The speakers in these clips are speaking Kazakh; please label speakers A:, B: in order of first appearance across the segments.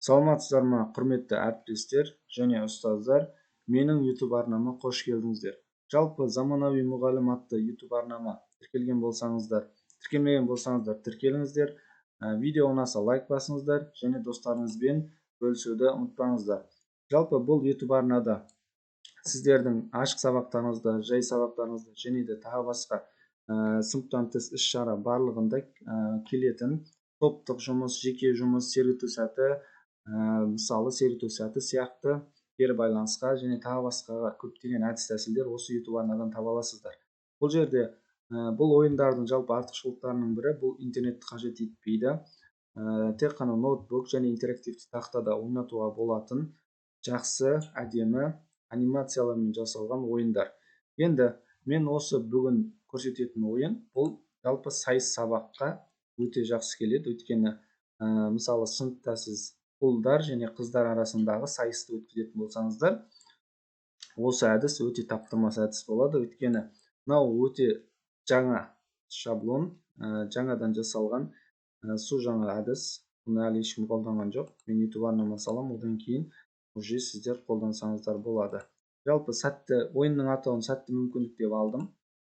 A: Саламатсыздар ма, құрметті әріптестер және ұстаздар, менің YouTube арнама қош келдіңіздер. Жалпы заманауи мұғалім атты YouTube арнама тіркелген болсаңыздар, тіркелмеген болсаңыздар тіркеліңіздер. Видео ұнаса лайк басыңыздар және достарыңызбен бөлісуді ұмытпаңыздар. Жалпы бұл YouTube арнада сіздердің ашық сабақтарыңызда, жай сабақтарыңызда және де тағы басқа сыныптан тыс іс-шара барлығында келетін топтық жұмыс, жеке жұмыс, сергіту сәті, мысалы сергіту сәті сияқты кері байланысқа және тағы басқаға көптеген әдіс тәсілдер осы YouTube арнадан таба аласыздар. Бұл жерде бұл ойындардың жалпы артықшылықтарының бірі, бұл интернетті қажет етпейді. Тек қана ноутбук және интерактивті тақтада ойнатуға болатын жақсы, әдемі анимациялармен жасалған ойындар. Енді мен осы бүгін көрсететін ойын, бұл жалпы сайыс сабаққа өте жақсы келеді. Өйткені мысалы сыныпта сіз ұлдар және қыздар арасындағы сайысты өткізетін болсаңыздар, осы әдіс өте таптырмас әдіс болады. Өйткені мынау өте жаңа шаблон, жаңадан жасалған су жаңа әдіс. Бұны әлі ешкім қолданған жоқ. Мен YouTube арнама салам, одан кейін уже сіздер қолдансаңыздар болады. Жалпы сәтті ойынның атауын сәтті мүмкіндік деп алдым.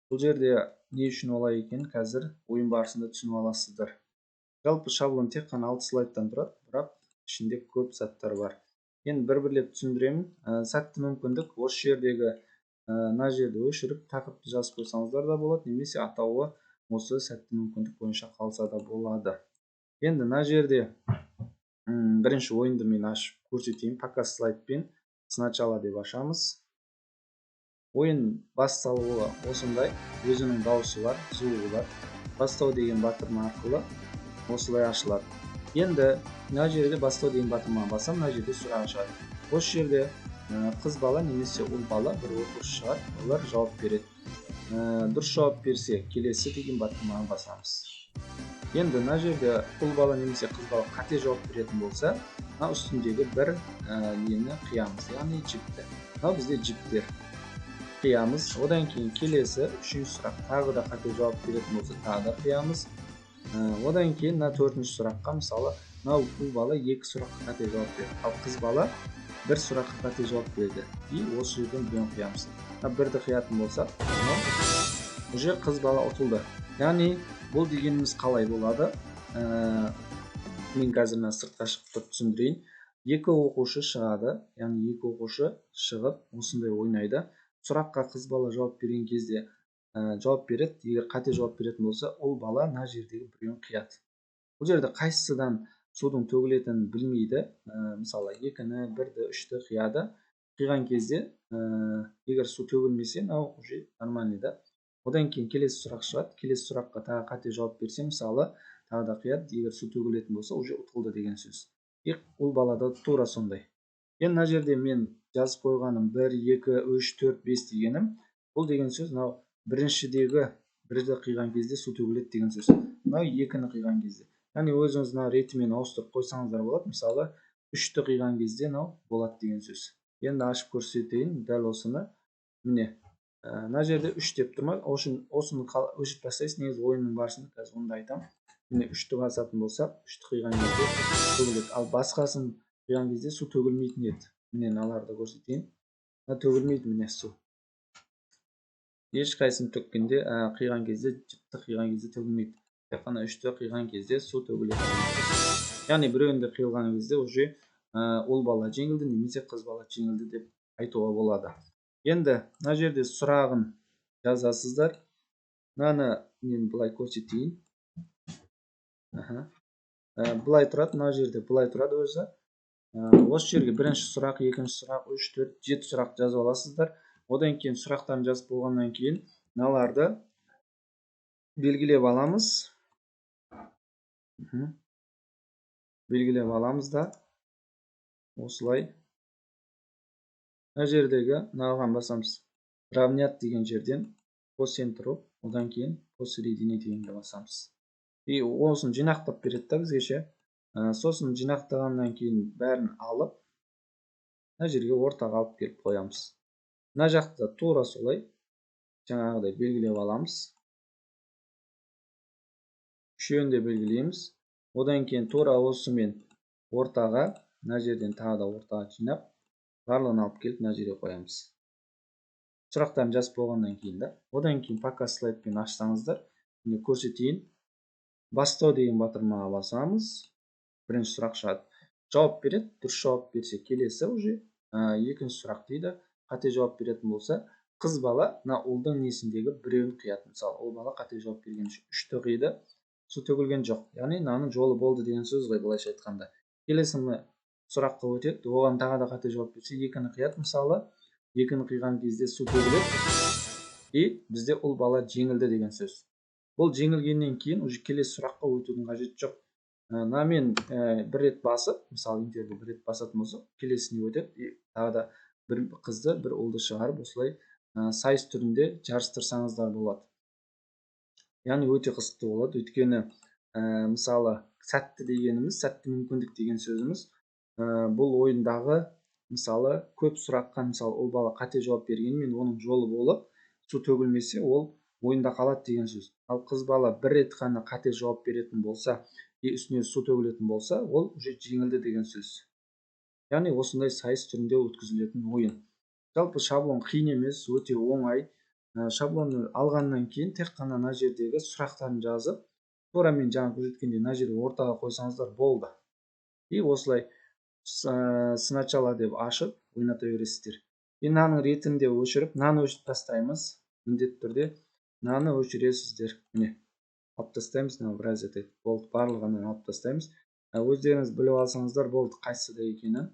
A: Бұл жерде не үшін олай екен, қазір ойын барысында түсініп аласыздар. Жалпы шаблон тек қана 6 слайдтан тұрады, бірақ ішінде көп заттар бар. Енді бір-бірлеп түсіндіремін. Сәтті мүмкіндік осы жердегі мына жерді өшіріп тақырыпты жазып қойсаңыздар да болады, немесе атауы осы сәтті мүмкіндік бойынша қалса да болады. Енді мына жерде бірінші ойынды мен ашып көрсетейін. Показ слайдпен сначала деп ашамыз. Ойын басталуы осындай, өзінің дауысы бар, звугы бар. Бастау деген батырма арқылы осылай ашылады. Енді мына жерде бастау деген батырмаға бассам, мына жерде сұрақ шығады. Осы жерде қыз бала немесе ұл бала бір оқушы шығар, олар жауап береді. Дұрыс жауап берсе, келесі деген батырмаға басамыз. Енді мына жерде ұл бала немесе қыз бала қате жауап беретін болса, мына үстіндегі бір нені қиямыз, яғни жіпті. Мынау бізде жіптер. Қиямыз. Одан кейін келесі үшінші сұрақ, тағы да қате жауап беретін болса, тағы да қиямыз. Одан кейін мына төртінші сұраққа, мысалы, мынау ұл бала екі сұраққа қате жауап берді, ал қыз бала бір сұраққа қате жауап берді. И осы жерден біреуін қиямыз. Бірді қиятын болса, уже қыз бала ұтылды. Яғни бұл дегеніміз қалай болады? Мен қазір сыртқа шығып түсіндірейін. Екі оқушы шығады, яғни екі оқушы шығып осындай ойнайды. Сұраққа қыз бала жауап берген кезде жауап береді. Егер қате жауап беретін болса, ол бала мына жердегі біреуін қияды. Бұл жерде қайсысыдан судың төгілетінін білмейді. Мысалы 2-ні, 1-ді, 3-ті қияды. Қиған кезде егер су төгілмесе, мынау уже нормальный да. Одан кейін келесі сұрақ шығады. Келесі сұраққа тағы қате жауап берсе, мысалы, тағы да қияды. Егер су төгілетін болса, уже ұтылды деген сөз. Ол балада тура сондай. Енді мына жерде мен жазып қойғаным 1, 2, 3, 4, 5 дегенім. Бұл деген сөз, мынау біріншідегі 1-ді қиған кезде су төгіледі деген сөз. Мынау 2-ні қиған кезде. Яғни өзіңіз ретімен ауыстырып қойсаңыздар болады. Мысалы, 3-ті қиған кезде мынау болады деген сөз. Енді ашып көрсетейін дәл осыны. Міне, мына жерде 3 деп тұрмай, осыны өшіріп тастайсыз. Негізі ойынның барысында қазір онда айтамын. Міне 3-ті басатын болсақ, 3-ті қиған кезде төгіледі. Ал басқасын қиған кезде су төгілмейтін еді. Міне мыналарды көрсетейін. Төгілмейді міне су. Ешқайсысын төккенде қиған кезде, жіпті қиған кезде төгілмейді. Тек қана 3-ті қиған кезде су төгіледі. Яғни біреуінде қиылған кезде уже ол бала жеңілді немесе қыз бала жеңілді деп айтуға болады. Енді мына жерде сұрағын жазасыздар. Мынаны мен былай көрсетейін. Былай тұрады, мына жерде былай тұрады өзі. Осы жерге бірінші сұрақ, екінші сұрақ, 3, 4, 7 сұрақ жазып аласыздар. Одан кейін сұрақтарын жазып болғаннан кейін мыналарды белгілеп аламыз. Белгілеп аламыз да осылай. Мына жердегі мынаған басамыз. Равнять деген жерден по центру, одан кейін посередине дегенге басамыз. И осын жинақтап береді да бізге. Сосын жинақтағаннан кейін бәрін алып, мына жерге ортаға алып келіп қоямыз. Мына жақта тура солай жаңағыдай белгілеп аламыз. Үшеуін де белгілейміз. Одан кейін тура осымен ортаға мына жерден тағы да ортаға жинап барлығын алып келіп мына жерге қоямыз. Сұрақтарын жазып болғаннан кейін да, одан кейін пока слайдпен ашсаңыздар, міне көрсетейін. Бастау деген батырмаға басамыз. Бірінші сұрақ шығады. Жауап береді. Дұрыс жауап берсе, келесі уже екінші сұрақ дейді. Қате жауап беретін болса, қыз бала мына ұлдың несіндегі біреуін қияды. Мысалы, ол бала қате жауап берген үшін 3-ті қиды, су төгілген жоқ. Яғни мынаның жолы болды деген сөз ғой, былайша айтқанда. Келесі сұраққа өтеді. Оған тағы да қате жауап берсе, 2-ні қияды. Мысалы, 2-ні қиған кезде су төгіледі. И бізде ұл бала жеңілді деген сөз. Бұл жеңілгеннен кейін уже келесі сұраққа өтудің қажеті жоқ. Мынамен бір рет басып, мысалы интервью бір рет басатын болса, келесіне өтеді. Тағы да бір қызды, бір ұлды шығарып, осылай сайыс түрінде жарыстырсаңыздар болады. Яғни өте қызықты болады. Өйткені мысалы сәтті дегеніміз, сәтті мүмкіндік деген сөзіміз, бұл ойындағы мысалы көп сұраққа, мысалы ол бала қате жауап бергенмен оның жолы болып, су төгілмесе, ол ойында қалады деген сөз. Ал қыз бала бір рет қана қате жауап беретін болса, үстіне су төгілетін болса, ол уже жеңілді деген сөз. Яғни осындай сайыс түрінде өткізілетін ойын. Жалпы шаблон қиын емес, өте оңай. Шаблонды алғаннан кейін тек қана мына жердегі сұрақтарын жазып, тура мен жаңа көрсеткендей мына жерге ортаға қойсаңыздар болды. И осылай сначала деп ашып ойната бересіздер. Мынаның ретінде өшіріп, мынаны өшіріп тастаймыз. Міндетті түрде мынаны өшіресіздер. Міне, алып тастаймыз, мына біраз етеді. Болды, барлығын алып тастаймыз. Өздеріңіз біліп алсаңыздар болды, қайсыда екенін.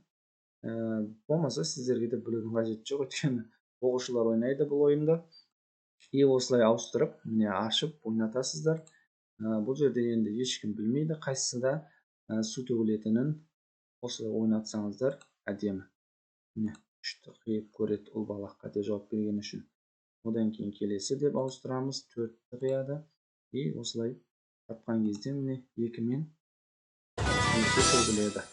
A: Болмаса сіздерге де білудің қажеті жоқ, өйткені оқушылар ойнайды бұл ойынды. И осылай ауыстырып, міне ашып ойнатасыздар. Бұл жерде енді ешкім білмейді қайсысында су төгілетінін. Осылай ойнатсаңыздар әдемі. Міне 3-ті қиып көреді ұл бала қате жауап берген үшін. Одан кейін келесі деп ауыстырамыз, 4-ті қияды. И осылай тапқан кезде міне 2-мен су төгіледі.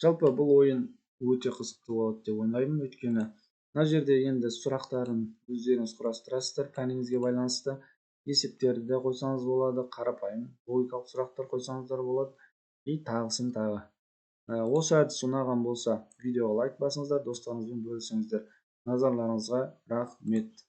A: Жалпы бұл ойын өте қызықты болады деп ойлаймын, өйткені мына жерде енді сұрақтарын өздеріңіз құрастырасыздар, пәніңізге байланысты. Есептерді де қойсаңыз болады, қарапайым логикалық сұрақтар қойсаңыздар болады. И тағысын тағы. Осы әдіс ұнаған болса, видеоға лайк басыңыздар, достарыңызбен бөлісіңіздер. Назарларыңызға рахмет.